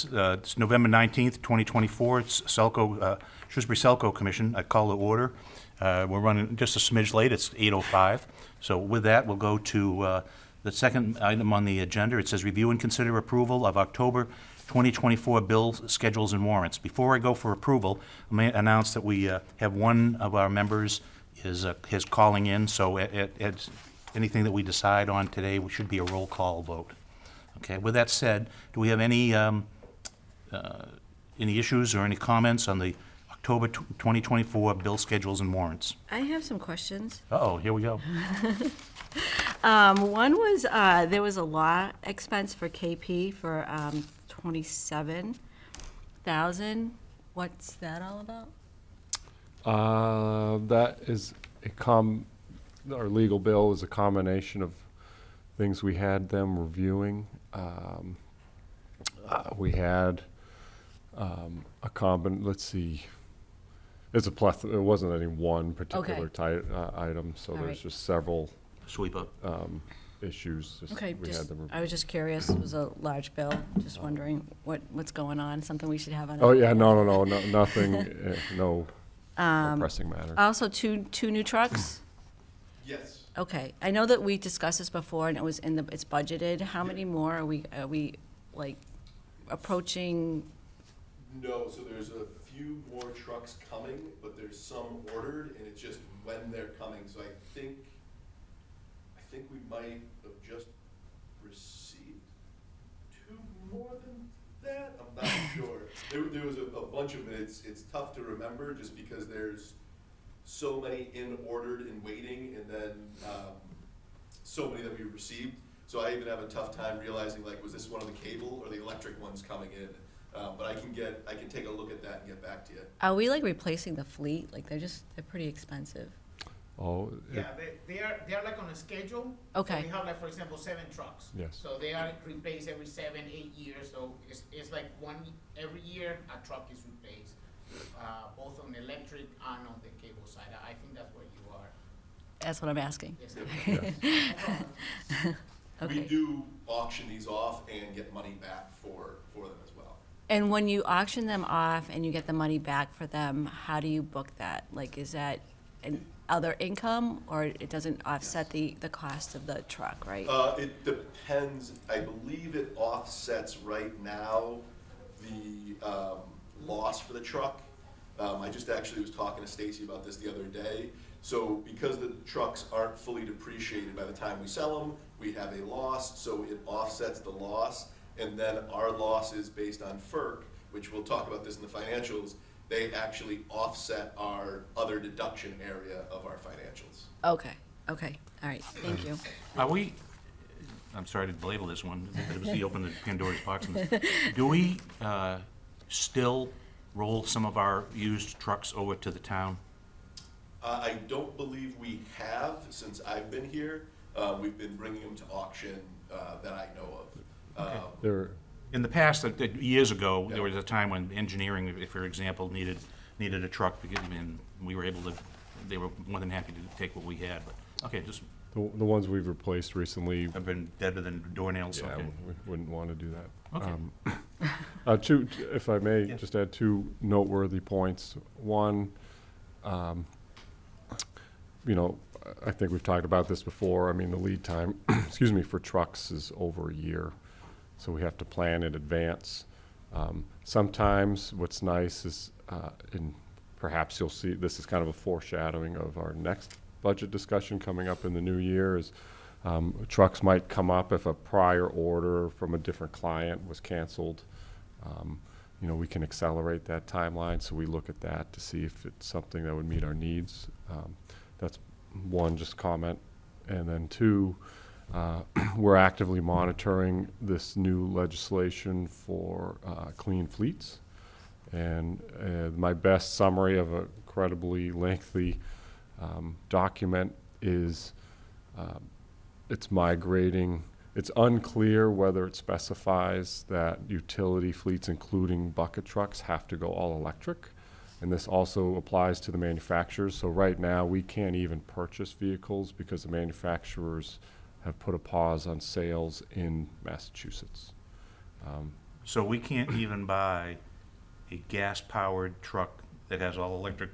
It's November 19th, 2024. It's SELCO, Shrewsbury SELCO Commission. I call to order. We're running just a smidge late. It's 8:05. So with that, we'll go to the second item on the agenda. It says review and consider approval of October 2024 bills, schedules, and warrants. Before I go for approval, I may announce that we have one of our members is calling in. So anything that we decide on today should be a roll call vote. Okay. With that said, do we have any issues or any comments on the October 2024 bill schedules and warrants? I have some questions. Uh-oh, here we go. One was, there was a law expense for KP for $27,000. What's that all about? That is our legal bill is a combination of things we had them reviewing. We had let's see, it's a plethora. It wasn't any one particular item, so All there's right. just several Sweep up. issues. Okay, We had them I was just curious. It was a large bill. Just wondering what's going on. Something we should have on. Oh, yeah, no, nothing, no pressing matter. Also, two new trucks? Yes. Okay. I know that we discussed this before, and it's budgeted. How many more are we like approaching? No, so there's a few more trucks coming, but there's some ordered, and it's just when they're coming. So I think we might have just received two more than that. I'm not sure. There was a bunch of it. It's tough to remember just because there's so many in ordered and waiting, and then so many that we received. So I even have a tough time realizing, like, was this one of the cable or the electric ones coming in? But I can take a look at that and get back to you. Are we like replacing the fleet? Like they're pretty expensive. Oh, Yeah, they are like on a schedule. Okay. So we have like, for example, 7 trucks. Yes. So they are replaced every 7-8 years. So it's like every year a truck is replaced, both on the electric and on the cable side. I think that's where you are. That's what I'm asking. Yes. Okay. We do auction these off and get money back for them as well. And when you auction them off and you get the money back for them, how do you book that? Like, is that an other income, or it doesn't offset the cost of the truck, right? It depends. I believe it offsets right now the loss for the truck. I just actually was talking to Stacy about this the other day. So because the trucks aren't fully depreciated by the time we sell them, we have a loss, so it offsets the loss. And then our loss is based on FERC, which we'll talk about this in the financials. They actually offset our other deduction area of our financials. Okay, all right, thank you. I'm sorry to belabor this one, it was the open Pandora's box. Do we still roll some of our used trucks over to the town? I don't believe we have since I've been here. We've been bringing them to auction that I know of. there. In the past, years ago, there was a time when engineering, if for example, needed a truck, and we were able to, they were more than happy to take what we had. But okay, just The ones we've replaced recently, have been deader than doornails. yeah, Okay. we wouldn't want to do that. Okay. If I may, Yeah. just add two noteworthy points. One, I think we've talked about this before. I mean, the lead time, for trucks is over a year, so we have to plan in advance. Sometimes what's nice is, and perhaps you'll see, this is kind of a foreshadowing of our next budget discussion coming up in the new year, is trucks might come up if a prior order from a different client was canceled. We can accelerate that timeline, so we look at that to see if it's something that would meet our needs. That's one, just comment. And then two, we're actively monitoring this new legislation for clean fleets. And my best summary of an incredibly lengthy document is it's migrating. It's unclear whether it specifies that utility fleets, including bucket trucks, have to go all electric. And this also applies to the manufacturers. So right now, we can't even purchase vehicles because the manufacturers have put a pause on sales in Massachusetts. So we can't even buy a gas-powered truck that has all electric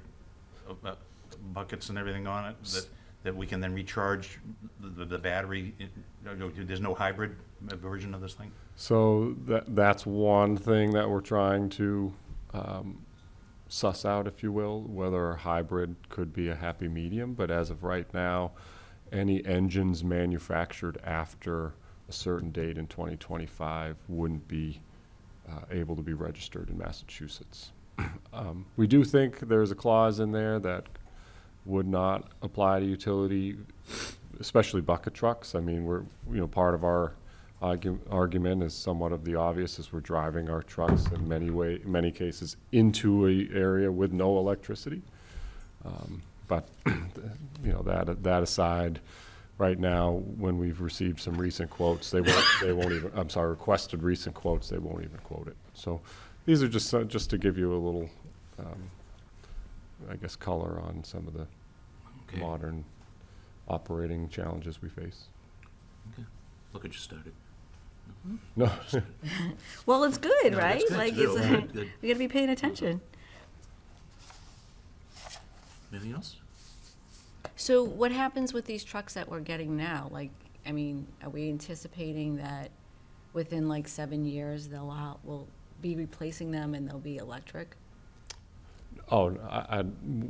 buckets and everything on it, that we can then recharge the battery? There's no hybrid version of this thing? So that's one thing that we're trying to suss out, if you will, whether a hybrid could be a happy medium. But as of right now, any engines manufactured after a certain date in 2025 wouldn't be able to be registered in Massachusetts. We do think there's a clause in there that would not apply to utility, especially bucket trucks. I mean, part of our argument is somewhat of the obvious, as we're driving our trucks in many cases into a area with no electricity. But that aside, right now, when we've received some recent quotes, they won't even, I'm sorry, requested recent quotes, they won't even quote it. So these are just to give you a little, I guess, color on some of the Okay. modern operating challenges we face. Okay. Look at you started. No, Well, it's good, No, right? that's good, Like, too. it's, Good, good. we gotta be paying attention. Anything else? So what happens with these trucks that we're getting now? Like, I mean, are we anticipating that within like 7 years, we'll be replacing them and they'll be electric? oh,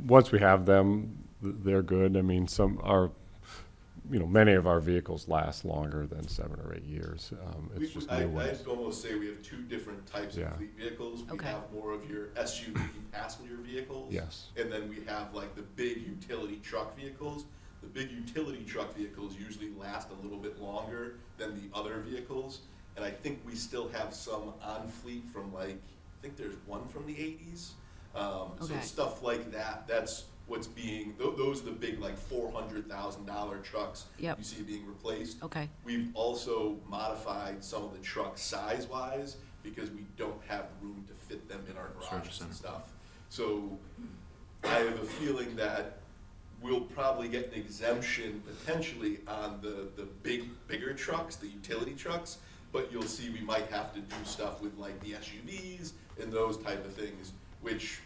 once we have them, they're good. I mean, many of our vehicles last longer than 7 or 8 years. It's just new ones. I'd almost say we have two different types Yeah. of fleet vehicles. We Okay. have more of your SUV passenger vehicles. Yes. And then we have like the big utility truck vehicles. The big utility truck vehicles usually last a little bit longer than the other vehicles. And I think we still have some on fleet from I think there's one from the 80s. So Okay. stuff like that, that's what's being, those are the big $400,000 trucks Yep. you see being replaced. Okay, We've also modified some of the trucks size-wise because we don't have room to fit them in our garages center. and stuff. So I have a feeling that we'll probably get an exemption potentially on the bigger trucks, the utility trucks, but you'll see we might have to do stuff with like the SUVs and those type of things, which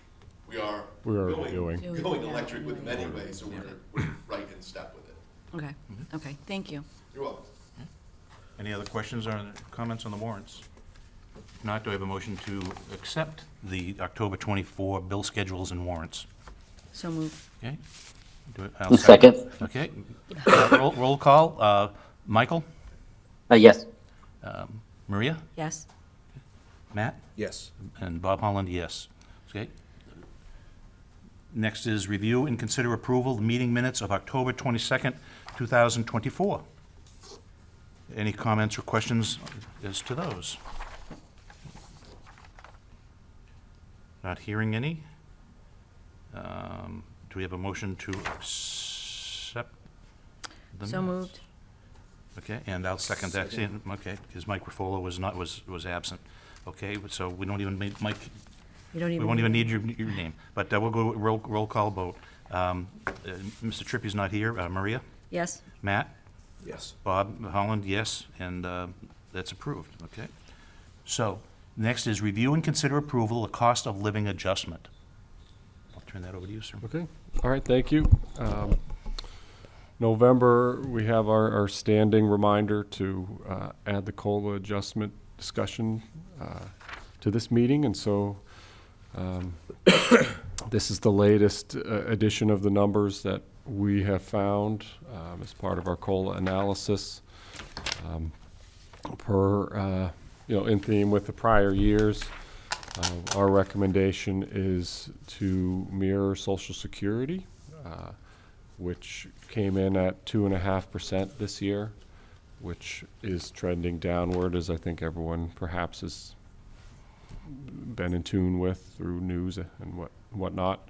we are We're already doing. going Yeah. electric with them anyway, so we're right in step with it. okay, okay, thank you. You're welcome. Any other questions or comments on the warrants? If not, do I have a motion to accept the October 24 bill schedules and warrants? So move. Okay? I'll Second. Okay. Roll call. Michael? Yes. Maria? Yes? Matt? Yes. And Bob Holland, yes. Okay. Next is review and consider approval of the meeting minutes of October 22nd, 2024. Any comments or questions as to those? Not hearing any. Do we have a motion to accept the minutes? So moved. Okay, and I'll second that. Okay, because Mike Ruffolo was absent. Okay, so we don't even need, Mike, You don't we even. won't even need your name, but we'll go roll call vote. Mr. Trippy's not here. Maria? Yes? Matt? Yes. Bob Holland, yes, and that's approved, okay? So, next is review and consider approval of cost of living adjustment. I'll turn that over to you, sir. Okay, all right, thank you. November, we have our standing reminder to add the COLA adjustment discussion to this meeting, and so this is the latest edition of the numbers that we have found as part of our COLA analysis. In theme with the prior years, our recommendation is to mirror Social Security, which came in at 2.5% this year, which is trending downward, as I think everyone perhaps has been in tune with through news and whatnot.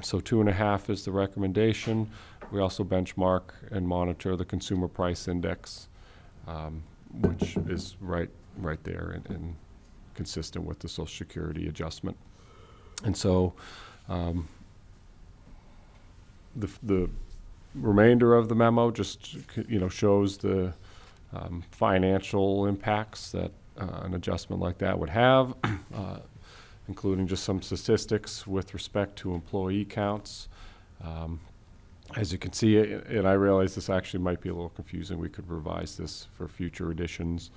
So 2.5 is the recommendation. We also benchmark and monitor the Consumer Price Index, which is right there and consistent with the Social Security adjustment. And so the remainder of the memo just shows the financial impacts that an adjustment like that would have, including just some statistics with respect to employee counts. As you can see, and I realize this actually might be a little confusing, we could revise this for future editions.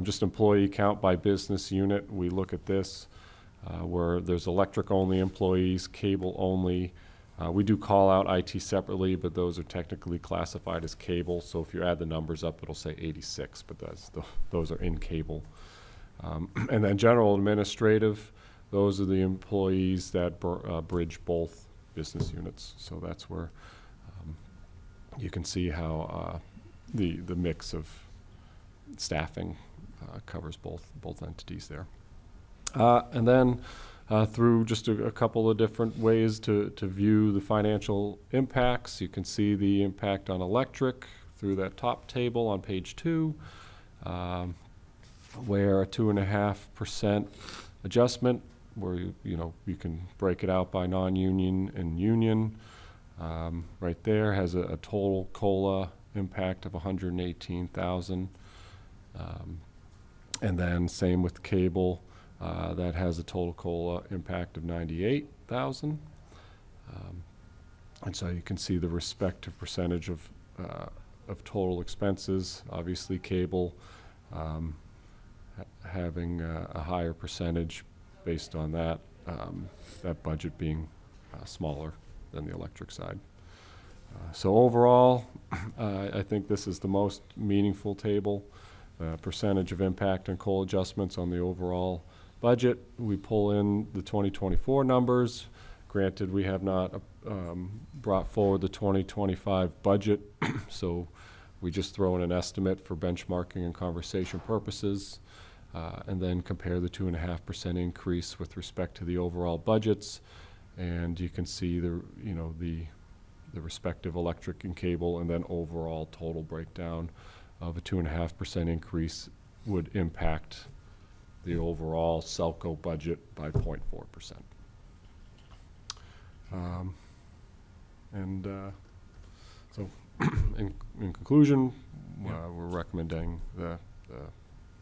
Just employee count by business unit, we look at this where there's electric-only employees, cable-only. We do call out IT separately, but those are technically classified as cable. So if you add the numbers up, it'll say 86, but those are in cable. And then general administrative, those are the employees that bridge both business units. So that's where you can see how the mix of staffing covers both entities there. And then through just a couple of different ways to view the financial impacts. You can see the impact on electric through that top table on page 2, where a 2.5% adjustment, where you can break it out by non-union and union. Right there has a total COLA impact of 118,000, and then same with cable. That has a total COLA impact of 98,000. And so you can see the respective percentage of total expenses. Obviously, cable having a higher percentage based on that, that budget being smaller than the electric side. So overall, I think this is the most meaningful table. Percentage of impact on COLA adjustments on the overall budget. We pull in the 2024 numbers. Granted, we have not brought forward the 2025 budget, so we just throw in an estimate for benchmarking and conversation purposes, and then compare the 2.5% increase with respect to the overall budgets. And you can see the respective electric and cable, and then overall total breakdown of a 2.5% increase would impact the overall SELCO budget by 0.4%. So in conclusion, we're recommending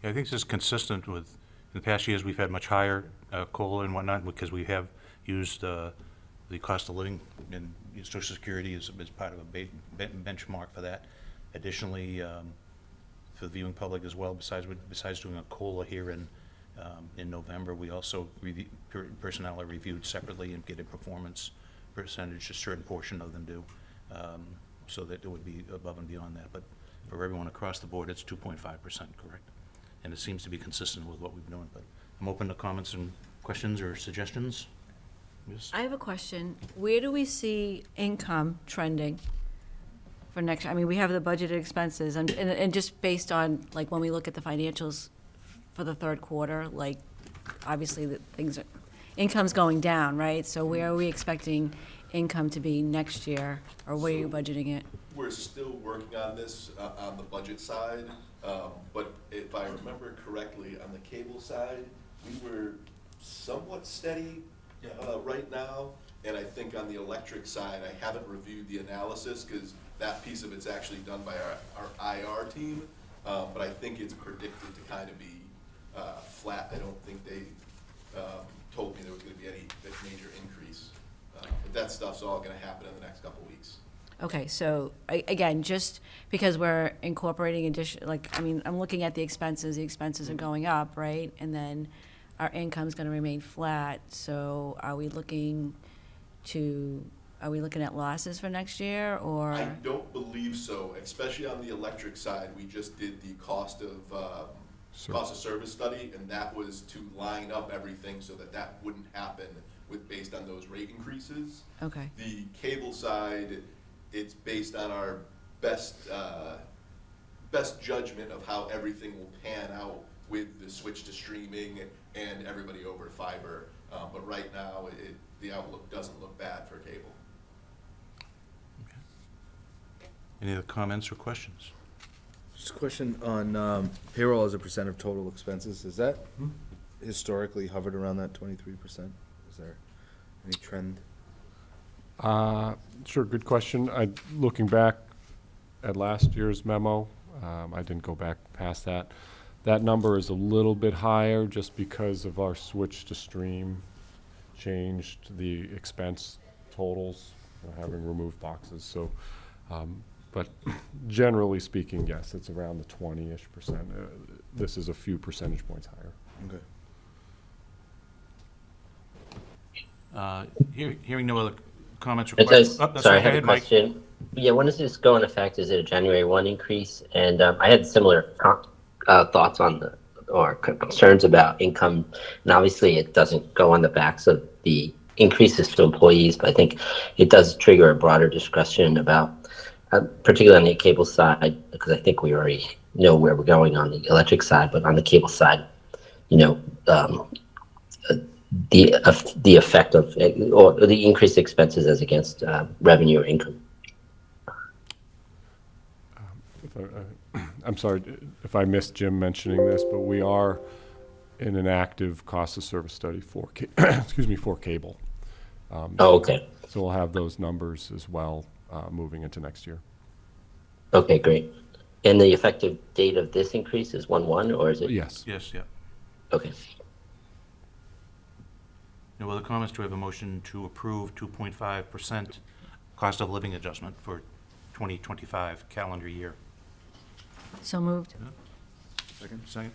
Yeah, I think this is consistent with, in the past years, we've had much higher COLA and whatnot, because we have used the cost of living and Social Security as part of a benchmark for that. Additionally, for the viewing public as well, besides doing a COLA here in November, we also personnel are reviewed separately and get a performance percentage, a certain portion of them do, so that it would be above and beyond that. But for everyone across the board, it's 2.5%, correct? And it seems to be consistent with what we've known. But I'm open to comments and questions or suggestions. Yes? I have a question. Where do we see income trending for next year? I mean, we have the budgeted expenses, and just based on, like, when we look at the financials for the third quarter, like, obviously income's going down, right? So where are we expecting income to be next year, or where are you budgeting it? We're still working on this on the budget side, but if I remember correctly, on the cable side, we were somewhat steady right now. And I think on the electric side, I haven't reviewed the analysis because that piece of it's actually done by our IR team. But I think it's predicted to kind of be flat. I don't think they told me there was going to be any major increase. But that stuff's all going to happen in the next couple weeks. Okay, so again, just because we're incorporating I'm looking at the expenses are going up, right? And then our income's gonna remain flat, so are we looking at losses for next year, or? I don't believe so, especially on the electric side. We just did the cost of service study, and that was to line up everything so that wouldn't happen based on those rate increases. Okay. The cable side, it's based on our best judgment of how everything will pan out with the switch to streaming and everybody over fiber. But right now, the outlook doesn't look bad for cable. Okay. Any other comments or questions? Just a question on payroll as a percent of total expenses. Is that historically hovered around that 23%? Is there any trend? Sure, good question. Looking back at last year's memo, I didn't go back past that. That number is a little bit higher just because of our switch to stream changed the expense totals, having removed boxes. So, but generally speaking, yes, it's around the 20-ish percent. This is a few percentage points higher. Okay. Hearing no other comments or It questions. does, Oh, that's sorry, right. I Go have a ahead, Mike. question. Yeah, when does this go in effect? Is it a January 1 increase? And I had similar thoughts on or concerns about income. And obviously, it doesn't go on the backs of the increases to employees, but I think it does trigger a broader discussion about, particularly on the cable side, because I think we already know where we're going on the electric side, but on the cable side, you know, the effect of or the increased expenses as against revenue or income. I'm sorry if I missed Jim mentioning this, but we are in an active cost of service study for, for cable. Oh, So okay. we'll have those numbers as well moving into next year. Okay, great. And the effective date of this increase is 1/1, or is it? Yes. Yes, yeah. Okay. No other comments? Do we have a motion to approve 2.5% cost of living adjustment for 2025 calendar year? So moved. Second.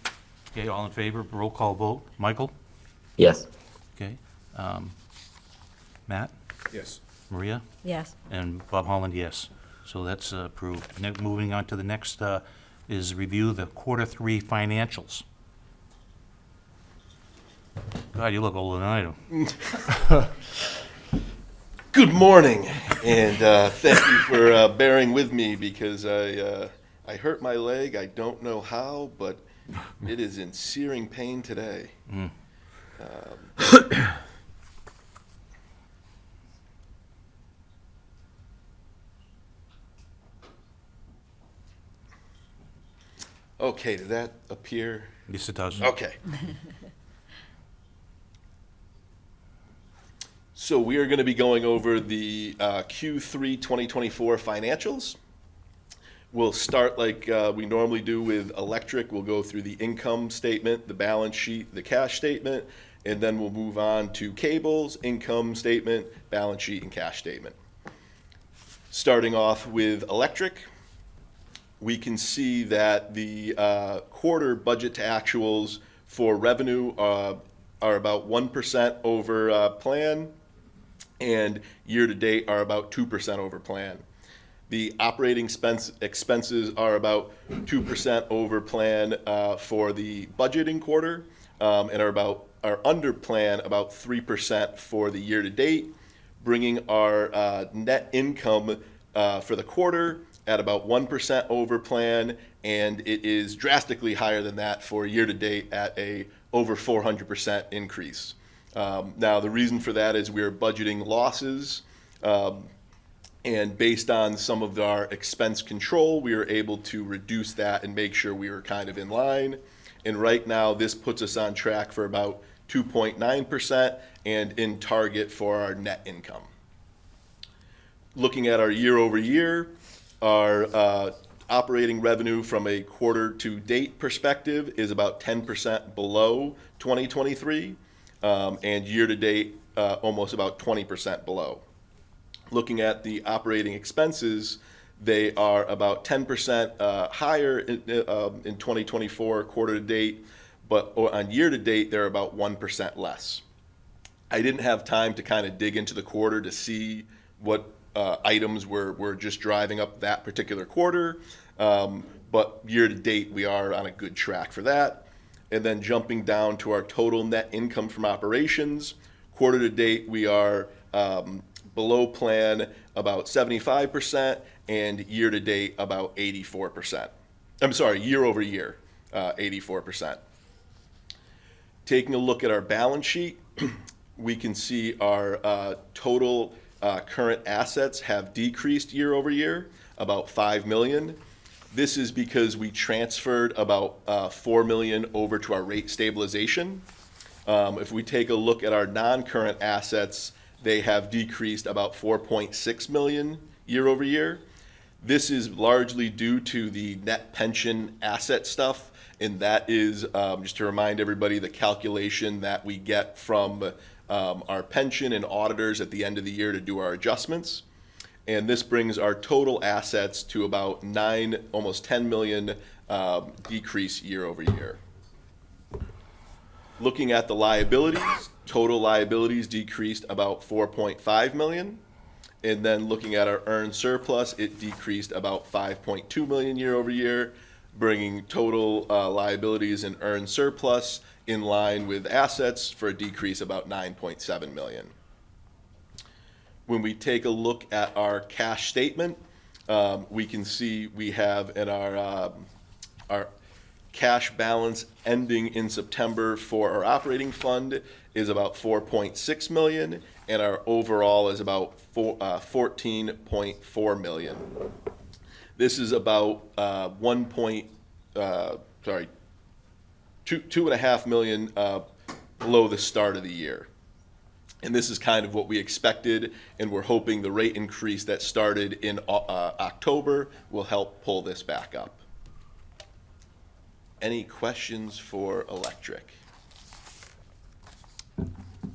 Okay, all in favor, roll call vote. Michael? Yes. Okay. Matt? Yes. Maria? Yes. And Bob Holland, yes. So that's approved. Moving on to the next is review the quarter 3 financials. God, you look older than I do. Good morning, and thank you for bearing with me because I hurt my leg. I don't know how, but it is in searing pain today. Okay, did that appear? Yes, it does. Okay. So we are going to be going over the Q3 2024 financials. We'll start like we normally do with electric. We'll go through the income statement, the balance sheet, the cash statement, and then we'll move on to cables, income statement, balance sheet, and cash statement. Starting off with electric, we can see that the quarter budget to actuals for revenue are about 1% over plan, and year-to-date are about 2% over plan. The operating expenses are about 2% over plan for the budgeting quarter, and are under plan about 3% for the year-to-date, bringing our net income for the quarter at about 1% over plan, and it is drastically higher than that for year-to-date at a over 400% increase. Now, the reason for that is we're budgeting losses, and based on some of our expense control, we were able to reduce that and make sure we were kind of in line. And right now, this puts us on track for about 2.9% and in target for our net income. Looking at our year-over-year, our operating revenue from a quarter-to-date perspective is about 10% below 2023. And year-to-date, almost about 20% below. Looking at the operating expenses, they are about 10% higher in 2024 quarter-to-date, but on year-to-date, they're about 1% less. I didn't have time to kind of dig into the quarter to see what items were just driving up that particular quarter, but year-to-date, we are on a good track for that. And then jumping down to our total net income from operations, quarter to date, we are below plan about 75%, and year to date about 84%. I'm sorry, year over year, 84%. Taking a look at our balance sheet, we can see our total current assets have decreased year over year, about $5 million. This is because we transferred about $4 million over to our rate stabilization. If we take a look at our non-current assets, they have decreased about $4.6 million year over year. This is largely due to the net pension asset stuff And that is, just to remind everybody, the calculation that we get from our pension and auditors at the end of the year to do our adjustments. And this brings our total assets to about almost 10 million decrease year over year. Looking at the liabilities, total liabilities decreased about 4.5 million. And then looking at our earned surplus, it decreased about 5.2 million year over year, bringing total liabilities and earned surplus in line with assets for a decrease about 9.7 million. When we take a look at our cash statement, we can see we have in our cash balance ending in September for our operating fund is about 4.6 million, and our overall is about 14.4 million. This is about 2.5 million below the start of the year. And this is kind of what we expected, and we're hoping the rate increase that started in October will help pull this back up. Any questions for electric?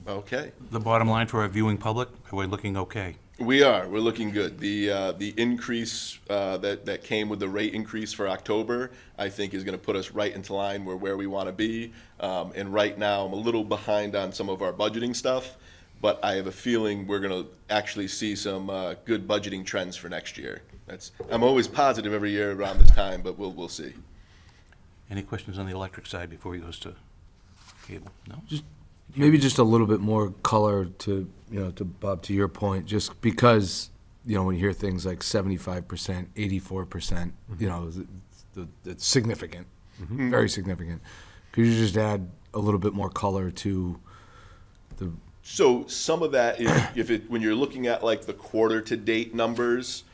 Okay. The bottom line for our viewing public, are we looking okay? We're looking good. The increase that came with the rate increase for October, I think is gonna put us right into line where we wanna be. And right now, I'm a little behind on some of our budgeting stuff, but I have a feeling we're gonna actually see some good budgeting trends for next year. I'm always positive every year around this time, but we'll see. Any questions on the electric side before he goes to cable? No? Maybe just a little bit more color to, to Bob, to your point, just because, when you hear things like 75%, 84%, it's significant, very significant. Could you just add a little bit more color to the? So some of that is, when you're looking at like the quarter to date numbers,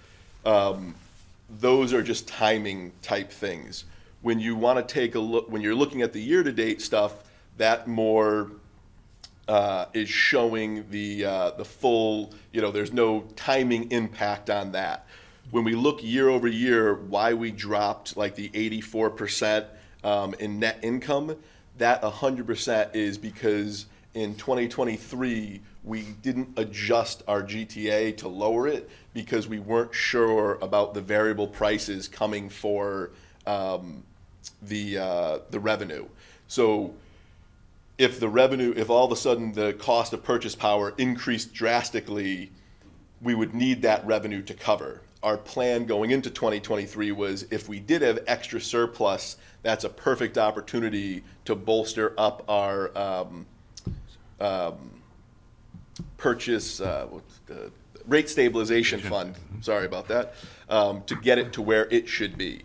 those are just timing type things. When you want to take a look, when you're looking at the year to date stuff, that more is showing the full, there's no timing impact on that. When we look year over year, why we dropped like the 84% in net income, that 100% is because in 2023, we didn't adjust our GTA to lower it because we weren't sure about the variable prices coming for the revenue. So if all of a sudden the cost of purchase power increased drastically, we would need that revenue to cover. Our plan going into 2023 was if we did have extra surplus, that's a perfect opportunity to bolster up our rate stabilization fund. Sorry about that. To get it to where it should be.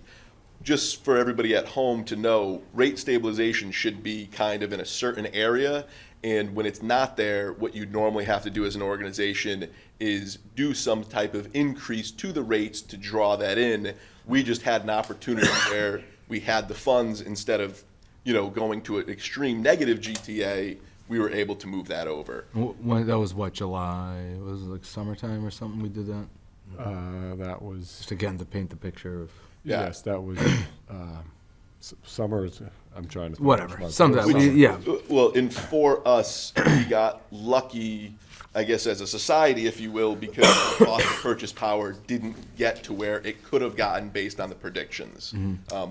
Just for everybody at home to know, rate stabilization should be kind of in a certain area, and when it's not there, what you normally have to do as an organization is do some type of increase to the rates to draw that in. We just had an opportunity where we had the funds instead of, going to an extreme negative GTA, we were able to move that over. When, that was what, July? Was it like summertime or something we did that? That was, Just again to paint the picture of. Yeah. yes, that was summer. I'm trying to think Whatever. which month. Sometimes, yeah. Well, and for us, we got lucky, I guess, as a society, if you will, because the cost of purchase power didn't get to where it could have gotten based on the predictions.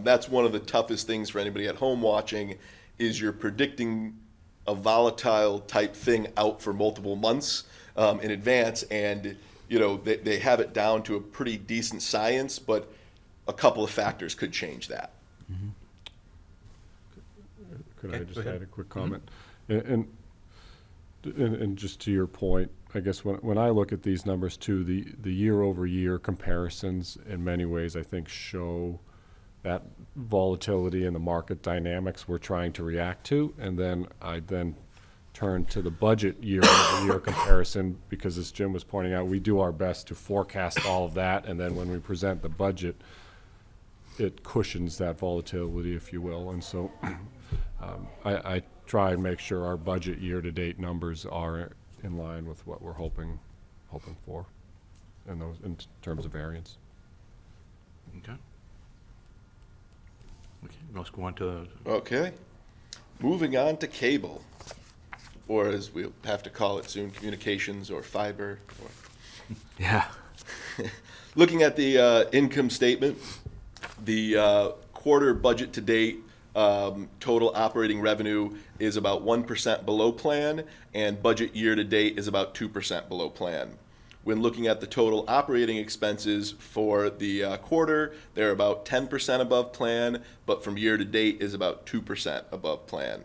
That's one of the toughest things for anybody at home watching, is you're predicting a volatile type thing out for multiple months in advance, and they have it down to a pretty decent science, but a couple of factors could change that. Could I Okay, just go ahead. add a quick comment? And just to your point, I guess when I look at these numbers too, the year-over-year comparisons in many ways I think show that volatility in the market dynamics we're trying to react to, and then I turn to the budget year-over-year comparison, because as Jim was pointing out, we do our best to forecast all of that, and then when we present the budget, it cushions that volatility, if you will. And so I try and make sure our budget year-to-date numbers are in line with what we're hoping for in terms of variance. Okay. Okay, let's go on to, Okay. Moving on to cable, or as we'll have to call it soon, communications or fiber. Yeah. Looking at the income statement, the quarter budget to date, total operating revenue is about 1% below plan, and budget year to date is about 2% below plan. When looking at the total operating expenses for the quarter, they're about 10% above plan, but from year to date is about 2% above plan.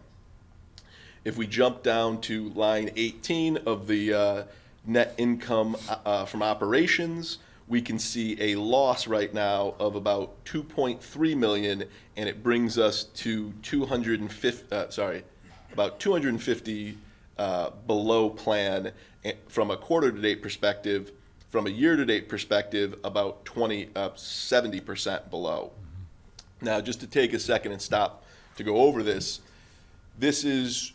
If we jump down to line 18 of the net income from operations, we can see a loss right now of about 2.3 million, and it brings us to 250, about 250 below plan from a quarter to date perspective. From a year to date perspective, about 70% below. Now, just to take a second and stop to go over this, this is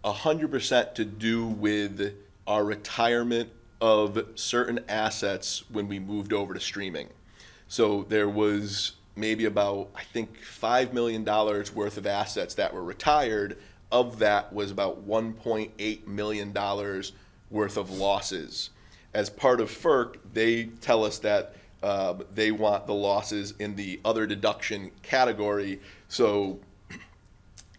100% to do with our retirement of certain assets when we moved over to streaming. So there was maybe about, I think, $5 million worth of assets that were retired. Of that was about $1.8 million worth of losses. As part of FERC, they tell us that they want the losses in the other deduction category. So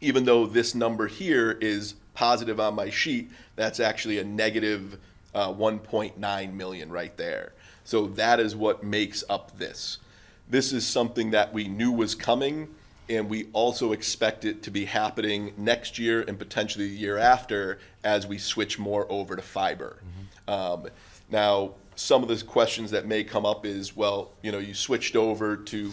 even though this number here is positive on my sheet, that's actually a negative 1.9 million right there. So that is what makes up this. This is something that we knew was coming, and we also expect it to be happening next year and potentially the year after as we switch more over to fiber. Now, some of the questions that may come up is, well, you switched over to,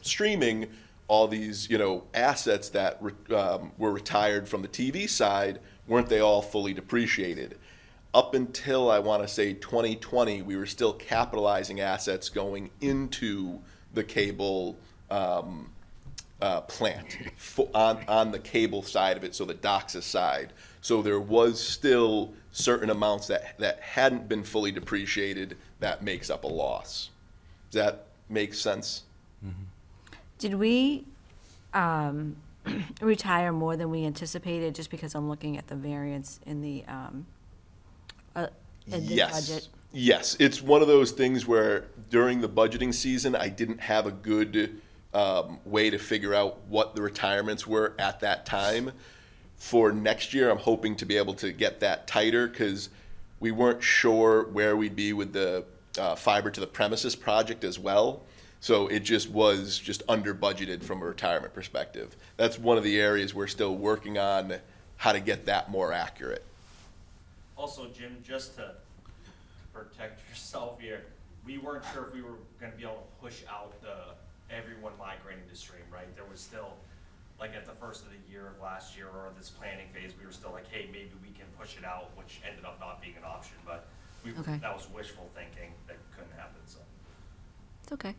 streaming. All these, assets that were retired from the TV side, weren't they all fully depreciated? Up until, I want to say, 2020, we were still capitalizing assets going into the cable plant on the cable side of it, so the DOCSIS side. So there was still certain amounts that hadn't been fully depreciated that makes up a loss. Does that make sense? Did we retire more than we anticipated, just because I'm looking at the variance in the budget? Yes, it's one of those things where during the budgeting season, I didn't have a good way to figure out what the retirements were at that time. For next year, I'm hoping to be able to get that tighter, because we weren't sure where we'd be with the fiber to the premises project as well. So it was under budgeted from a retirement perspective. That's one of the areas we're still working on, how to get that more accurate. Also, Jim, just to protect yourself here, we weren't sure if we were going to be able to push out everyone migrating to stream, right? There was still, like at the first of the year of last year or this planning phase, we were still like, hey, maybe we can push it out, which ended up not being an option. But that was wishful thinking. That couldn't happen. So It's okay.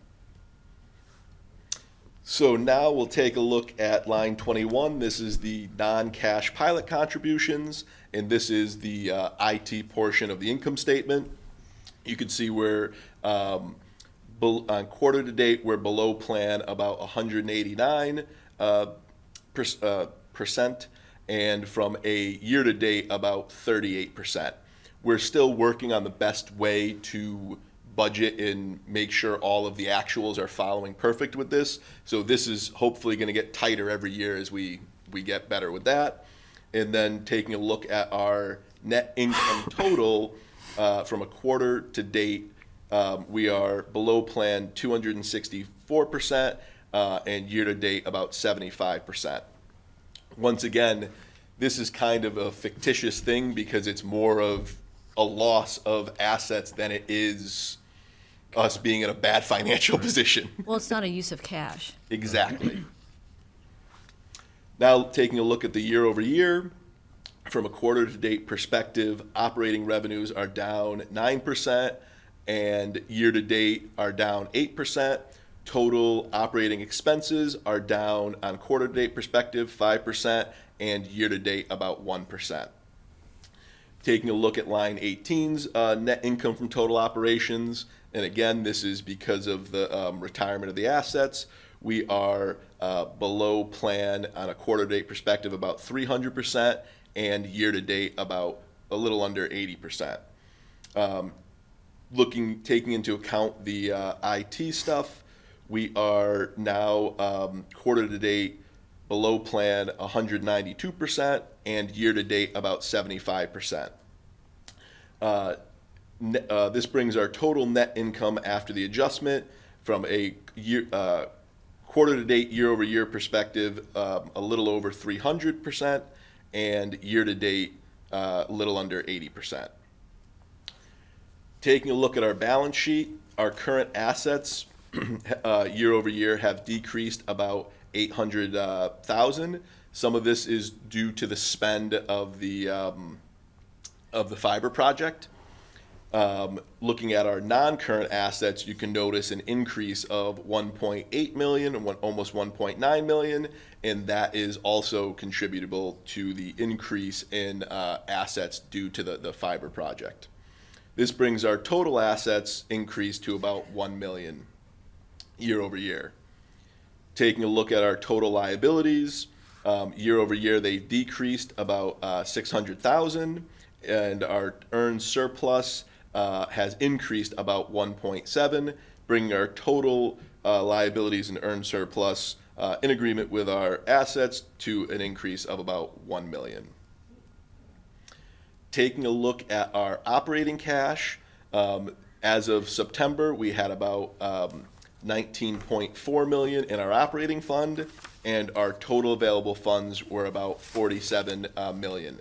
So now we'll take a look at line 21. This is the non-cash pilot contributions, and this is the IT portion of the income statement. You can see we're on quarter to date, we're below plan about 189%, and from a year to date about 38%. We're still working on the best way to budget and make sure all of the actuals are following perfect with this. So this is hopefully going to get tighter every year as we get better with that. And then taking a look at our net income total from a quarter to date, we are below plan 264%, and year to date about 75%. Once again, this is kind of a fictitious thing because it's more of a loss of assets than it is us being in a bad financial position. Well, it's not a use of cash. Exactly. Now, taking a look at the year over year, from a quarter to date perspective, operating revenues are down 9%, and year to date are down 8%. Total operating expenses are down on quarter to date perspective 5%, and year to date about 1%. Taking a look at line 18's net income from total operations, and again, this is because of the retirement of the assets. we are below plan on a quarter-to-date perspective about 300%, and year-to-date about a little under 80%. Taking into account the IT stuff, we are now quarter-to-date below plan 192%, and year-to-date about 75%. This brings our total net income after the adjustment from a quarter-to-date year-over-year perspective, a little over 300%, and year-to-date a little under 80%. Taking a look at our balance sheet, our current assets year-over-year have decreased about 800,000. Some of this is due to the spend of the fiber project. Looking at our non-current assets, you can notice an increase of 1.8 million, almost 1.9 million, and that is also contributable to the increase in assets due to the fiber project. This brings our total assets increase to about 1 million year over year. Taking a look at our total liabilities, year over year they decreased about 600,000, and our earned surplus has increased about 1.7, bringing our total liabilities and earned surplus in agreement with our assets to an increase of about 1 million. Taking a look at our operating cash, as of September, we had about 19.4 million in our operating fund, and our total available funds were about 47 million.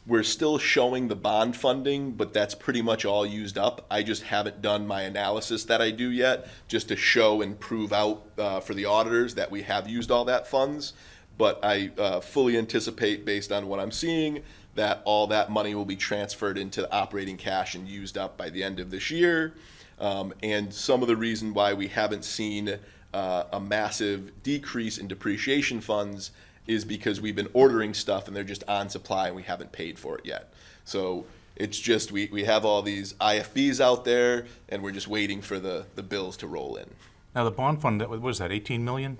We're still showing the bond funding, but that's pretty much all used up. I just haven't done my analysis that I do yet, just to show and prove out for the auditors that we have used all that funds. But I fully anticipate, based on what I'm seeing, that all that money will be transferred into operating cash and used up by the end of this year. And some of the reason why we haven't seen a massive decrease in depreciation funds is because we've been ordering stuff and they're just on supply and we haven't paid for it yet. So it's just we have all these IFBs out there and we're just waiting for the bills to roll in. Now, the bond fund, what was that, 18 million?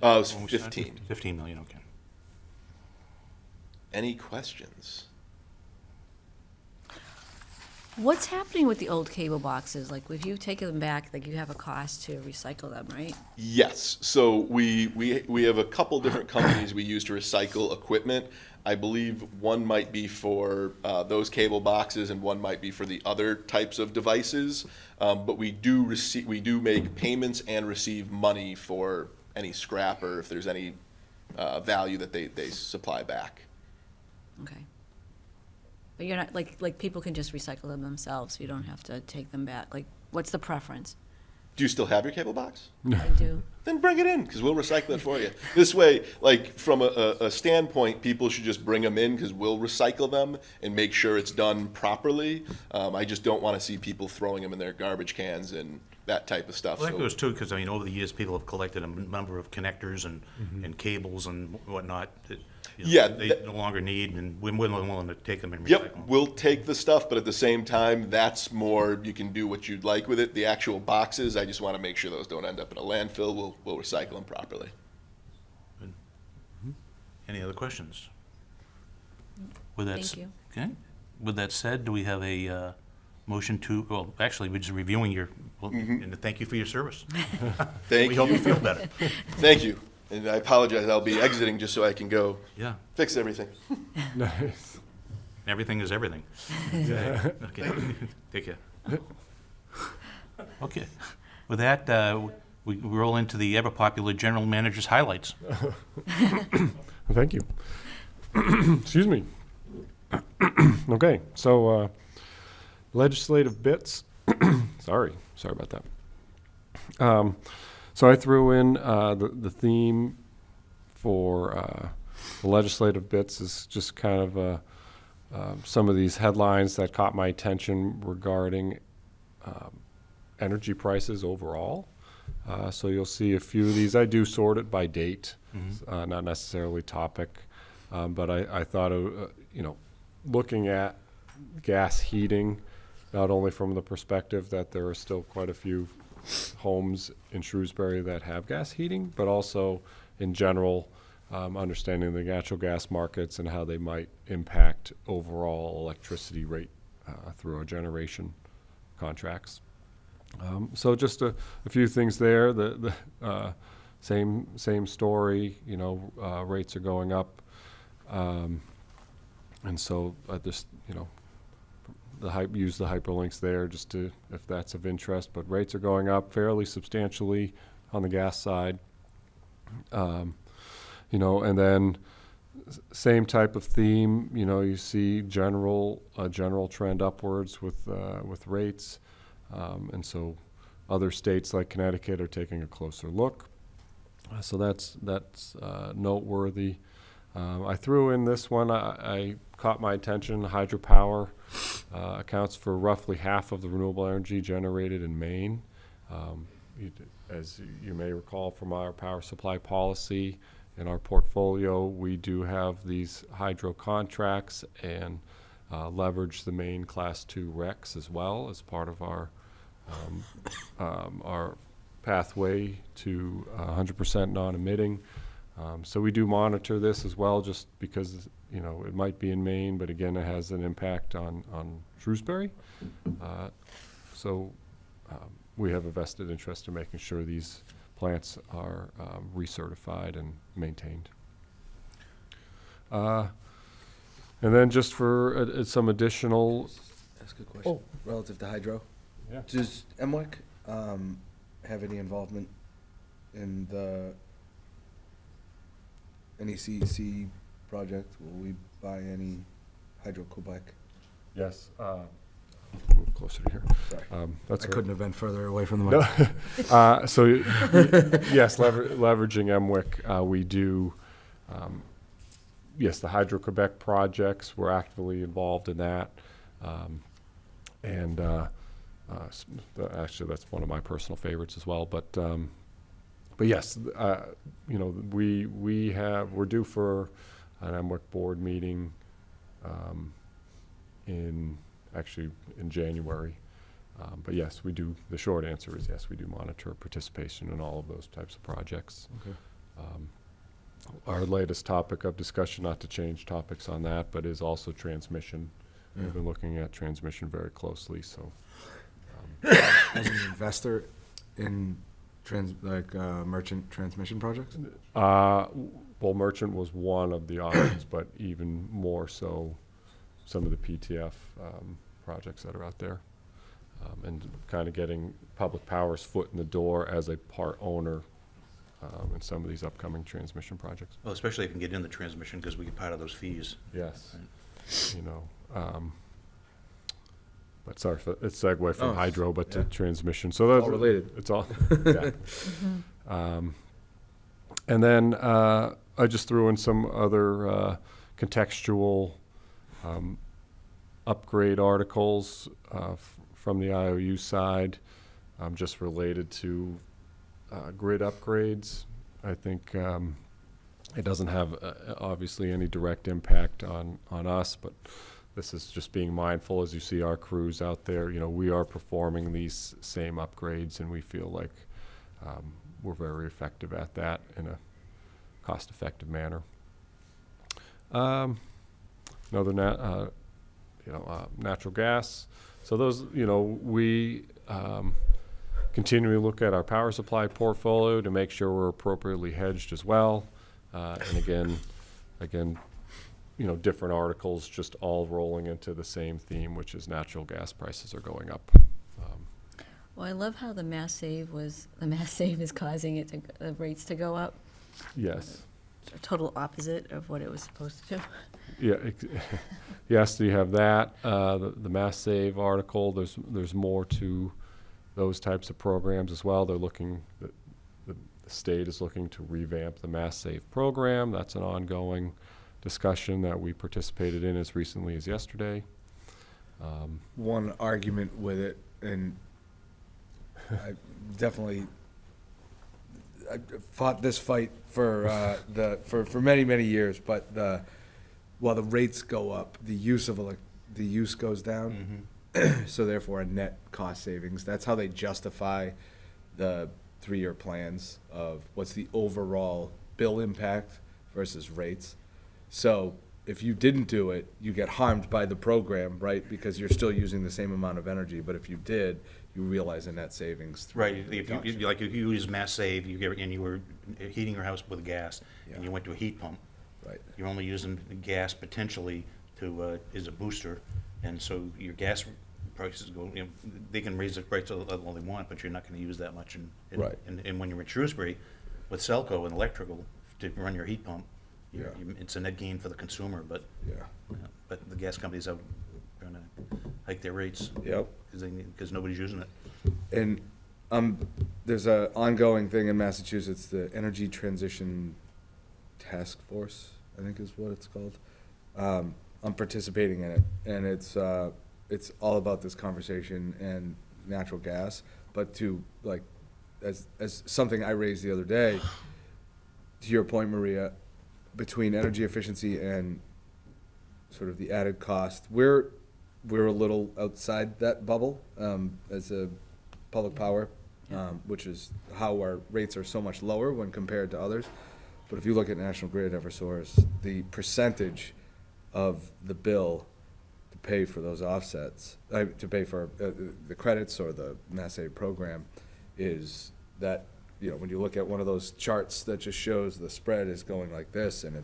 It was 15. 15 million, okay. Any questions? What's happening with the old cable boxes? Like, if you've taken them back, like, you have a cost to recycle them, right? Yes. So we have a couple different companies we use to recycle equipment. I believe one might be for those cable boxes and one might be for the other types of devices. But we do make payments and receive money for any scrap or if there's any value that they supply back. Okay. But you're not, like people can just recycle them themselves. You don't have to take them back. Like, what's the preference? Do you still have your cable box? I do. Then bring it in, because we'll recycle it for you. This way, like, from a standpoint, people should just bring them in, because we'll recycle them and make sure it's done properly. I just don't want to see people throwing them in their garbage cans and that type of stuff. Well, that goes too, because, I mean, over the years, people have collected a number of connectors and cables and whatnot that, they no longer need, and we're willing to take them and recycle them. Yep, we'll take the stuff, but at the same time, that's more, you can do what you'd like with it. The actual boxes, I just want to make sure those don't end up in a landfill. We'll recycle them properly. Good. Any other questions? With that Thank you. Okay. With that said, do we have a motion to, well, actually, we're just reviewing your, and thank you for your service. Thank We you. hope you feel better. Thank you. And I apologize, I'll be exiting just so I can go Yeah, fix everything. Nice. everything is everything. Okay, take care. Okay, with that, we roll into the ever-popular general manager's highlights. Thank you. Excuse me. Okay, so legislative bits. Sorry about that. So I threw in the theme for the legislative bits is just kind of some of these headlines that caught my attention regarding energy prices overall. So you'll see a few of these. I do sort it by date, not necessarily topic, but I thought of, looking at gas heating, not only from the perspective that there are still quite a few homes in Shrewsbury that have gas heating, but also in general, understanding the natural gas markets and how they might impact overall electricity rate through our generation contracts. So just a few things there. The same story. Rates are going up, and so just use the hyperlinks there just to, if that's of interest. But rates are going up fairly substantially on the gas side. And then same type of theme. You see a general trend upwards with rates, and so other states like Connecticut are taking a closer look. So that's noteworthy. I threw in this one. I caught my attention. Hydropower accounts for roughly half of the renewable energy generated in Maine. As you may recall from our power supply policy, in our portfolio, we do have these hydro contracts and leverage the Maine Class 2 RECs as well as part of our pathway to 100% non-emitting. So we do monitor this as well, just because it might be in Maine, but again, it has an impact on Shrewsbury. So we have a vested interest in making sure these plants are recertified and maintained. And then just for some additional, Ask a question relative to hydro. Yeah. Does MWEC have any involvement in the NECEC project? Will we buy any hydro Quebec? yes, move closer to here. Sorry, That's I right. couldn't have been further away from the mic. No. So yes, leveraging MWIC, we do. Yes, the Hydro-Quebec projects, we're actively involved in that. Actually, that's one of my personal favorites as well. But yes, we're due for an MWIC board meeting in January. But yes, we do. The short answer is yes, we do monitor participation in all of those types of projects. Okay. Our latest topic of discussion, not to change topics on that, but is also transmission. Yeah. We've been looking at transmission very closely. So, As an investor in merchant transmission projects? well, merchant was one of the options, but even more so, some of the PTF projects that are out there, and kind of getting Public Power's foot in the door as a part owner in some of these upcoming transmission projects. Well, especially if you can get in the transmission, because we get part of those fees. Yes, but sorry for it's segue from hydro, but to transmission. So that's all related. It's all, yeah. And then I just threw in some other contextual upgrade articles from the IOU side, just related to grid upgrades. I think it doesn't have obviously any direct impact on us, but this is just being mindful as you see our crews out there. We are performing these same upgrades, and we feel like we're very effective at that in a cost-effective manner. Another natural gas. So those, we continually look at our power supply portfolio to make sure we're appropriately hedged as well. And again, different articles just all rolling into the same theme, which is natural gas prices are going up. Well, I love how the mass save is causing the rates to go up. Yes. A total opposite of what it was supposed to do. Yeah. Yes, you have that. The Mass Save article. There's more to those types of programs as well. They're looking. The state is looking to revamp the Mass Save program. That's an ongoing discussion that we participated in as recently as yesterday. One argument with it, and I definitely fought this fight for many, many years, but while the rates go up, the use goes down. So therefore a net cost savings. That's how they justify the 3-year plans of what's the overall bill impact versus rates. So if you didn't do it, you get harmed by the program, right? Because you're still using the same amount of energy, but if you did, you realize a net savings. through Right, the if you, reduction. like, if you use Mass Save, and you were heating your house with gas, and you Yeah. went to a heat pump, Right. you're only using the gas potentially to, is a booster, and so your gas prices go, they can raise the price all they want, but you're not gonna use that much. Right. And when you're in Shrewsbury, with Selco and electrical, to run your heat pump, it's a net gain for the consumer, but, Yeah. but the gas companies are gonna hike their rates. Yep. Because nobody's using it. And there's a ongoing thing in Massachusetts, the Energy Transition Task Force, I think is what it's called. I'm participating in it, and it's all about this conversation and natural gas. But to, like, as something I raised the other day, to your point, Maria, between energy efficiency and sort of the added cost, we're a little outside that bubble as a public power, which is how our rates are so much lower when compared to others. But if you look at National Grid, Eversource, the percentage of the bill to pay for those offsets, to pay for the credits or the Mass Save program, is that, when you look at one of those charts that just shows the spread is going like this, and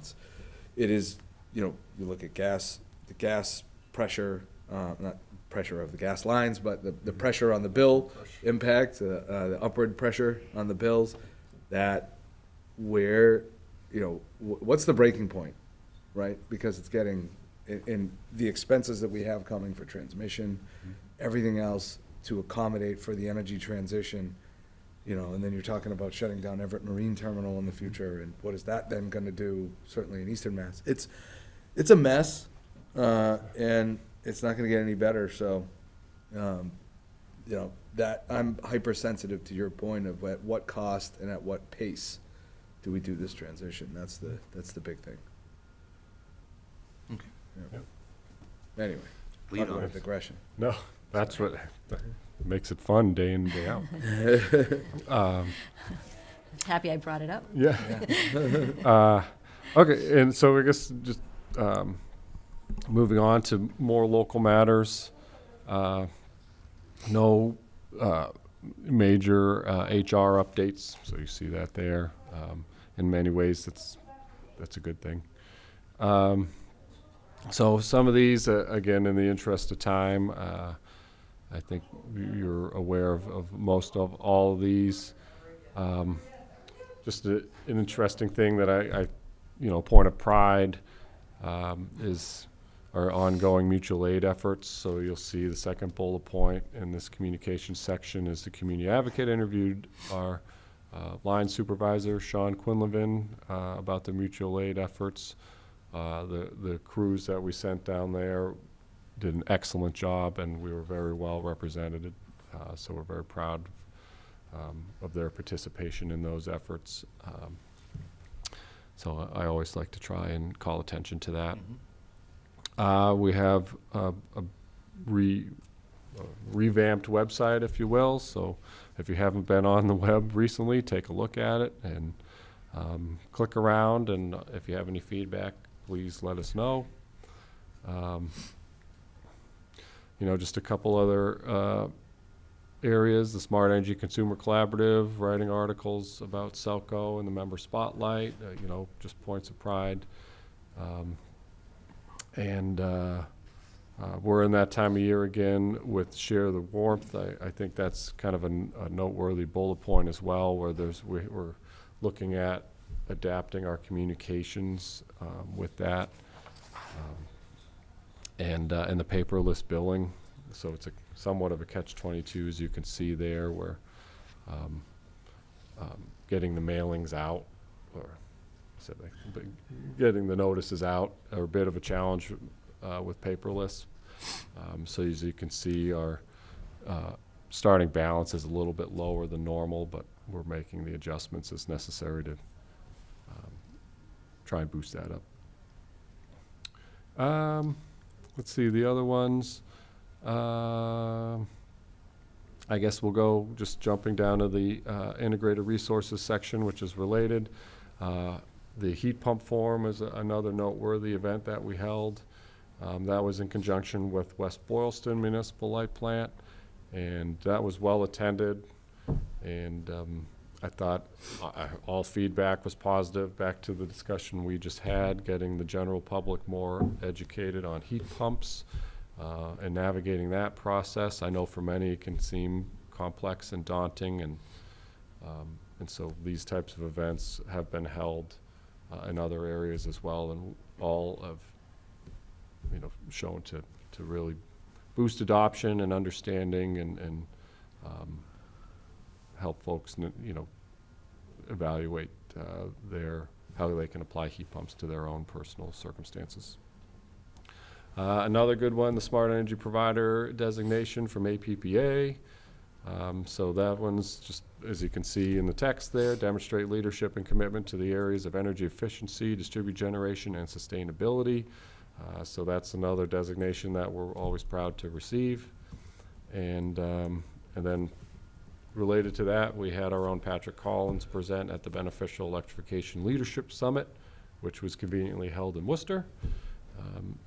it is, you look at the gas pressure, not pressure of the gas lines, but the pressure on the bill impact, the upward pressure on the bills, that where, what's the breaking point, right? Because it's getting, in the expenses that we have coming for transmission, everything else to accommodate for the energy transition, and then you're talking about shutting down Everett Marine Terminal in the future, and what is that then gonna do, certainly in Eastern Mass? It's a mess, and it's not gonna get any better, so, that, I'm hypersensitive to your point of at what cost and at what pace do we do this transition? That's the big thing. Okay. Yeah. Anyway, Lead talk about on. digression. No, that's what makes it fun day in, day out. Happy I brought it up. Yeah. Okay, and so I guess just moving on to more local matters. No major HR updates, so you see that there. In many ways, that's a good thing. So some of these, again, in the interest of time, I think you're aware of most of all of these. Just an interesting thing that I point of pride is our ongoing mutual aid efforts. So you'll see the second bullet point in this communication section is the community advocate interviewed our line supervisor, Sean Quinlivan, about the mutual aid efforts. The crews that we sent down there did an excellent job, and we were very well represented. So we're very proud of their participation in those efforts. So I always like to try and call attention to that. We have a revamped website, if you will. So if you haven't been on the web recently, take a look at it and click around. And if you have any feedback, please let us know. Just a couple other areas, the Smart Energy Consumer Collaborative, writing articles about SELCO and the member spotlight, just points of pride. We're in that time of year again with Share the Warmth. I think that's kind of a noteworthy bullet point as well, where we're looking at adapting our communications with that. And the paperless billing. So it's somewhat of a catch-22, as you can see there, where getting the mailings out, or getting the notices out, are a bit of a challenge with paperless. So as you can see, our starting balance is a little bit lower than normal, but we're making the adjustments as necessary to try and boost that up. Let's see, the other ones. I guess we'll go just jumping down to the integrated resources section, which is related. The heat pump forum is another noteworthy event that we held. That was in conjunction with West Boylston Municipal Light Plant, and that was well attended. And I thought all feedback was positive. Back to the discussion we just had, getting the general public more educated on heat pumps and navigating that process. I know for many it can seem complex and daunting, and so these types of events have been held in other areas as well, and all have shown to really boost adoption and understanding and help folks evaluate how they can apply heat pumps to their own personal circumstances. Another good one, the Smart Energy Provider designation from APPA. So that one's just, as you can see in the text there, demonstrate leadership and commitment to the areas of energy efficiency, distributed generation, and sustainability. So that's another designation that we're always proud to receive. And then related to that, we had our own Patrick Collins present at the Beneficial Electrification Leadership Summit, which was conveniently held in Worcester.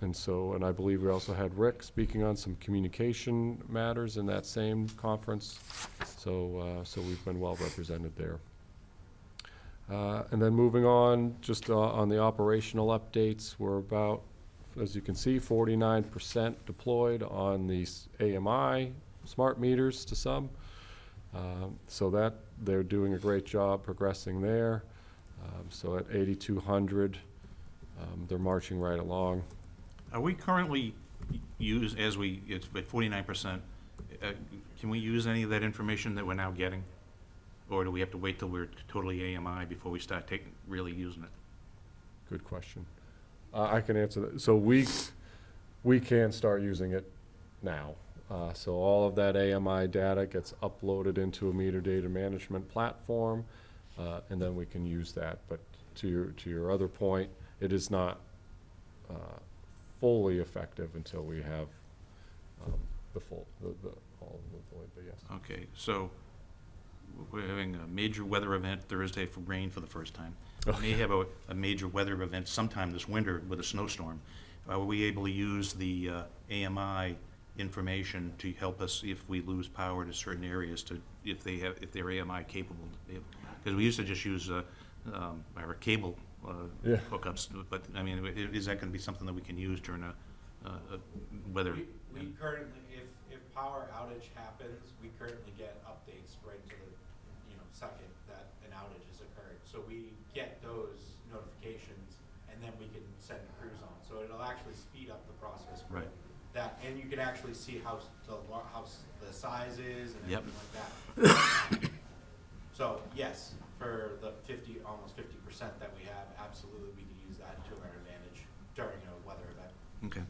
And I believe we also had Rick speaking on some communication matters in that same conference. So we've been well represented there. And then moving on, just on the operational updates, we're about, as you can see, 49% deployed on these AMI smart meters to some. So that they're doing a great job progressing there. So at 8,200, they're marching right along. Are we currently it's at 49%, can we use any of that information that we're now getting? Or do we have to wait till we're totally AMI before we start really using it? Good question. I can answer that. So we can start using it now. So all of that AMI data gets uploaded into a meter data management platform, and then we can use that. But to your other point, it is not fully effective until we have all of the void, but yes. Okay, so we're having a major weather event Thursday for rain for the first time. We may have a major weather event sometime this winter with a snowstorm. Are we able to use the AMI information to help us if we lose power to certain areas, if they're AMI capable? Because we used to just use our cable hookups, but I mean, is that going to be something that we can use during a weather? We currently, if power outage happens, we currently get updates right to the second that an outage has occurred. So we get those notifications, and then we can send crews on. So it'll actually speed up the process for that, and you can actually see how the size is and everything like that. So yes, for the almost 50% that we have, absolutely we can use that to our advantage during a weather event. Okay.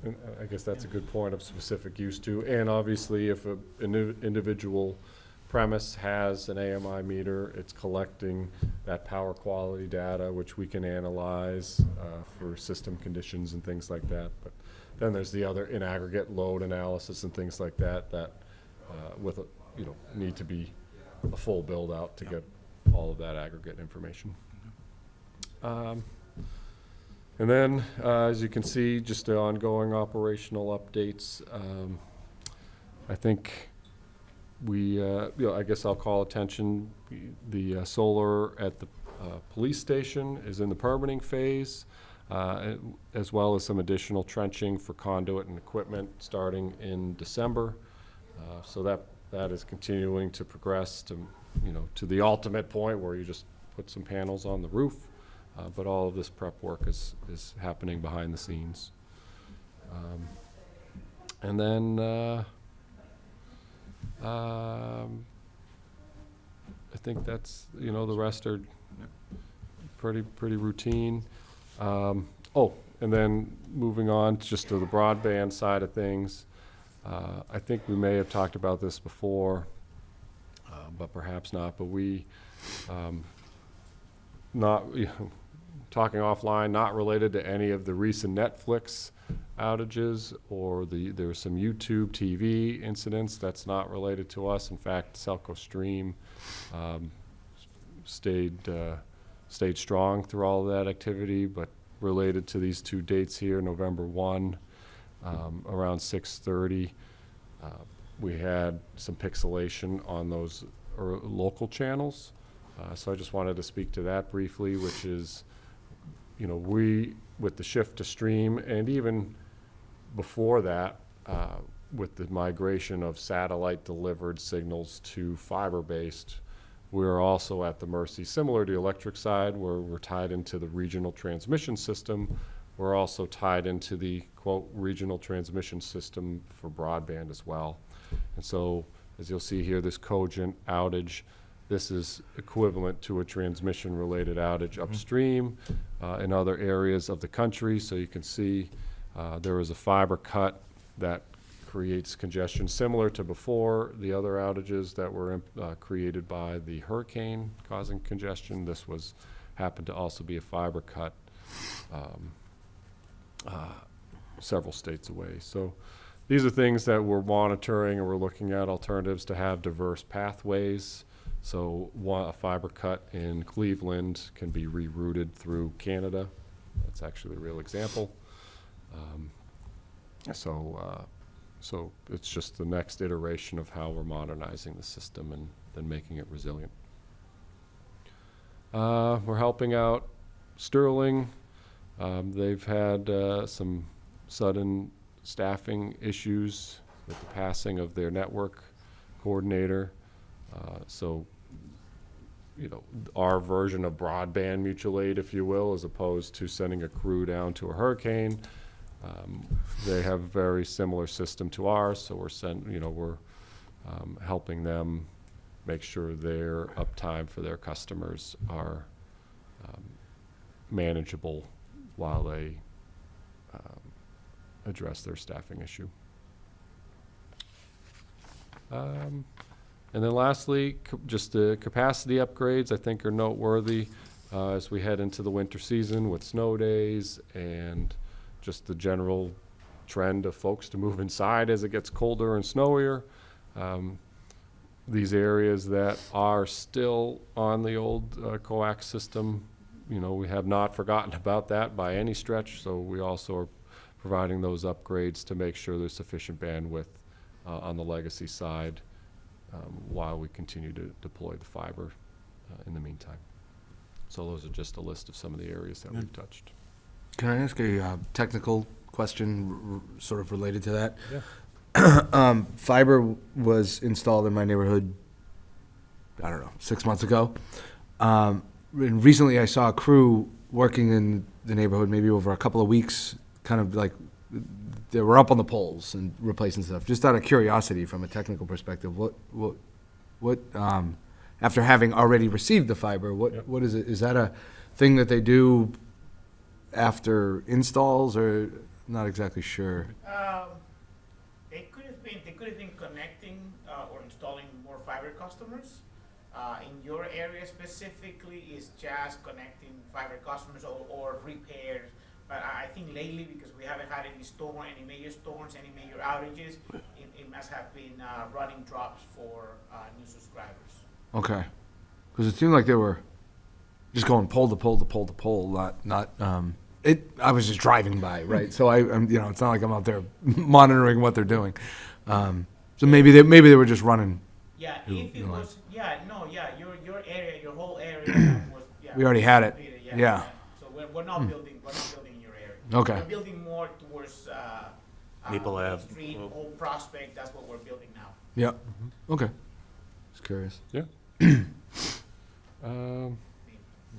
And I guess that's a good point of specific use too. And obviously, if an individual premise has an AMI meter, it's collecting that power quality data, which we can analyze for system conditions and things like that. But then there's the other in aggregate load analysis and things like that need to be a full build out to get all of that aggregate information. And then, as you can see, just the ongoing operational updates. I think I guess I'll call attention, the solar at the police station is in the permitting phase, as well as some additional trenching for conduit and equipment starting in December. So that is continuing to progress to the ultimate point where you just put some panels on the roof. But all of this prep work is happening behind the scenes. And then I think that's, the rest are pretty routine. And then moving on just to the broadband side of things. I think we may have talked about this before, but perhaps not. But we talking offline, not related to any of the recent Netflix outages or there was some YouTube TV incidents. That's not related to us. In fact, SELCO Stream stayed strong through all of that activity, but related to these two dates here, November 1, around 6:30, we had some pixelation on those local channels. So I just wanted to speak to that briefly, which is, with the shift to stream, and even before that, with the migration of satellite-delivered signals to fiber-based, we're also at the mercy, similar to the electric side, where we're tied into the regional transmission system. We're also tied into the, quote, regional transmission system for broadband as well. And so, as you'll see here, this cogent outage, this is equivalent to a transmission-related outage upstream in other areas of the country. So you can see there was a fiber cut that creates congestion similar to before the other outages that were created by the hurricane causing congestion. This happened to also be a fiber cut several states away. So these are things that we're monitoring, and we're looking at alternatives to have diverse pathways. So a fiber cut in Cleveland can be rerouted through Canada. That's actually a real example. So it's just the next iteration of how we're modernizing the system and then making it resilient. We're helping out Sterling. They've had some sudden staffing issues with the passing of their network coordinator. So, our version of broadband mutual aid, if you will, as opposed to sending a crew down to a hurricane. They have a very similar system to ours, so we're helping them make sure their uptime for their customers are manageable while they address their staffing issue. And then lastly, just the capacity upgrades I think are noteworthy as we head into the winter season with snow days and just the general trend of folks to move inside as it gets colder and snowier. These areas that are still on the old coax system, we have not forgotten about that by any stretch, so we also are providing those upgrades to make sure there's sufficient bandwidth on the legacy side while we continue to deploy the fiber in the meantime. So those are just a list of some of the areas that we've touched. Can I ask a technical question sort of related to that? Yeah. Fiber was installed in my neighborhood, 6 months ago. And recently I saw a crew working in the neighborhood maybe over a couple of weeks, kind of like they were up on the poles and replacing stuff. Just out of curiosity from a technical perspective, what after having already received the fiber, what is it? Is that a thing that they do after installs, or not exactly sure? They could have been connecting or installing more fiber customers. In your area specifically, is just connecting fiber customers or repairs. But I think lately, because we haven't had any major storms, any major outages, it must have been running drops for new subscribers. Okay, because it seemed like they were just going pole to pole to pole to pole, not. I was just driving by, right? So it's not like I'm out there monitoring what they're doing. So maybe they were just running. Yeah, if it was, your area, your whole area was. Yeah, we already had it. completed, Yeah. So we're not building. We're not building in your area. Okay. We're building more towards Maple Ave. Street, Old Prospect. That's what we're building now. Yep. Okay. Just curious. Yeah.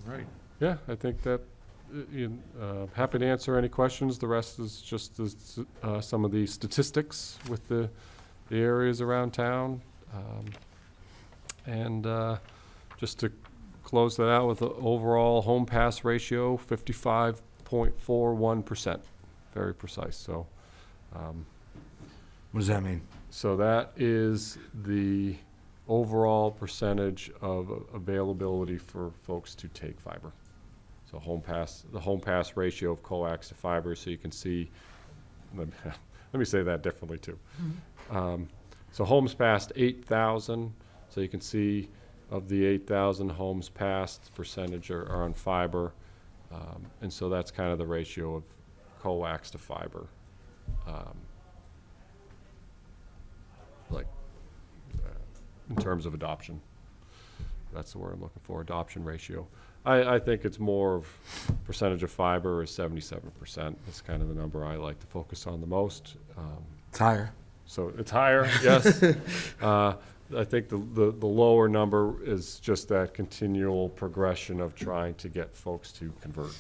Right. Yeah, I think that, happy to answer any questions. The rest is just some of the statistics with the areas around town. And just to close that out with the overall home pass ratio, 55.41%, very precise. So, What does that mean? so that is the overall percentage of availability for folks to take fiber. So the home pass ratio of coax to fiber, so you can see, let me say that differently too. So homes passed 8,000, so you can see of the 8,000 homes passed, percentage are on fiber. And so that's kind of the ratio of coax to fiber. Like, in terms of adoption. That's the word I'm looking for, adoption ratio. I think it's more of percentage of fiber is 77%. That's kind of the number I like to focus on the most. It's higher. So it's higher, yes. I think the lower number is just that continual progression of trying to get folks to convert.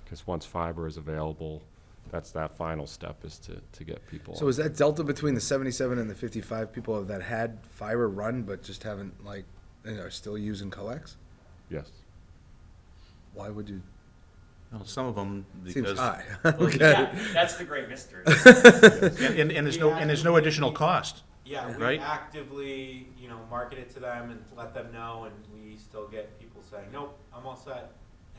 Because once fiber is available, that's that final step is to get people. So is that delta between the 77 and the 55 people that had fiber run but just haven't are still using coax? Yes. Why would you? Well, some of them, Seems because. high. Well, Yeah, that's the great mystery. And there's no additional cost. Yeah, we Right. actively, market it to them and let them know, and we still get people saying, nope, I'm all set.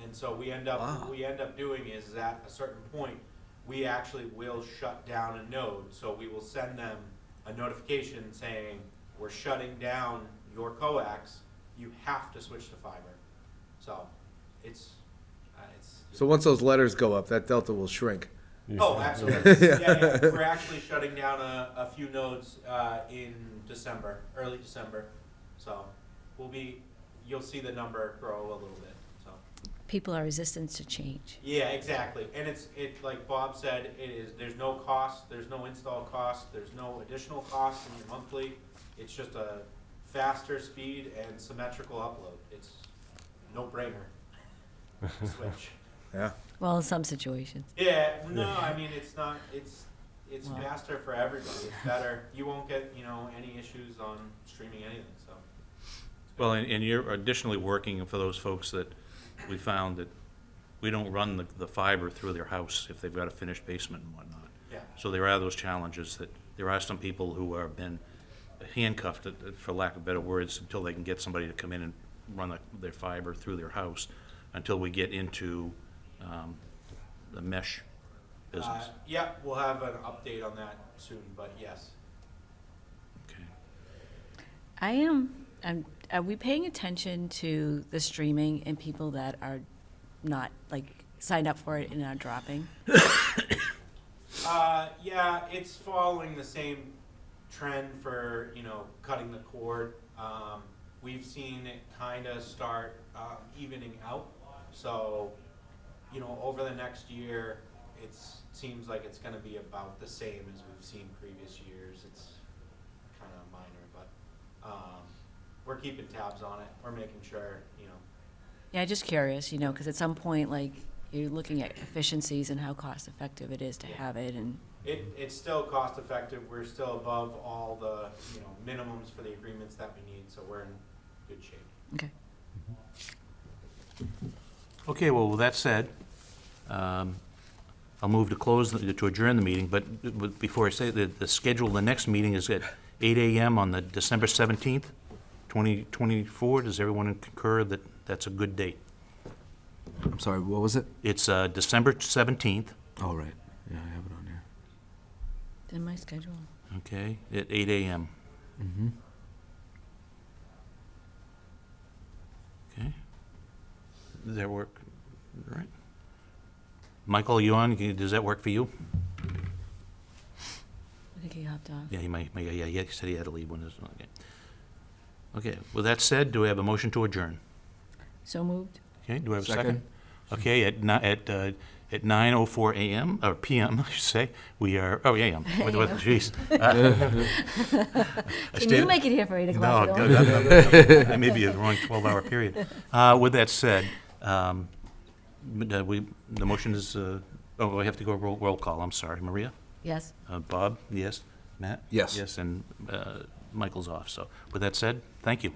And so we end up, Wow. what we end up doing is at a certain point, we actually will shut down a node. So we will send them a notification saying, we're shutting down your coax, you have to switch to fiber. So it's. So once those letters go up, that delta will shrink. Oh, absolutely. Yeah. We're actually shutting down a few nodes in December, early December. So you'll see the number grow a little bit. So. People are resistant to change. Yeah, exactly. And it's like Bob said, there's no cost, there's no install cost, there's no additional cost in your monthly. It's just a faster speed and symmetrical upload. It's no brainer. Switch. Yeah. Well, in some situations. Yeah, no, I mean, it's not, it's Wow. faster for everybody, it's better, you won't get, any issues on streaming anything, so. Well, and you're additionally working for those folks that we found that we don't run the fiber through their house if they've got a finished basement and whatnot. Yeah. So there are those challenges that, there are some people who have been handcuffed, for lack of better words, until they can get somebody to come in and run their fiber through their house, until we get into the mesh business. Yeah, we'll have an update on that soon, but yes. Okay. Are we paying attention to the streaming and people that are not, signed up for it and are dropping? Yeah, it's following the same trend for, cutting the cord. We've seen it kind of start evening out. So, over the next year, it seems like it's going to be about the same as we've seen previous years. It's kind of minor, but we're keeping tabs on it. We're making sure, Yeah, just curious, because at some point, you're looking at efficiencies and how cost effective it is to have it, and It's still cost effective. We're still above all the, minimums for the agreements that we need, so we're in good shape. okay. Okay, well, with that said, I'll move to adjourn the meeting, but before I say the schedule, the next meeting is at 8 a.m. on the December 17th, 2024. Does everyone concur that that's a good date? I'm sorry, what was it? It's December 17th, Oh, right. Yeah, I have it on here. It's in my schedule. okay, at 8 a.m. Mm-hmm. Okay. Does that work? All right. Michael, you on? Does that work for you? I think he hopped off. Yeah, he said he had to leave when this, okay. Okay, with that said, do we have a motion to adjourn? So moved? Okay, do we have a second? Second. Okay, at 9:04 a.m., or p.m., I should say, we are, oh, a.m., jeez. Can you make it here for 8 No, o'clock? that may be a wrong 12-hour period. With that said, the motion is, we have to go roll call, I'm sorry. Maria? Yes. Bob, yes. Matt? Yes. Yes, and Michael's off. So with that said, thank you.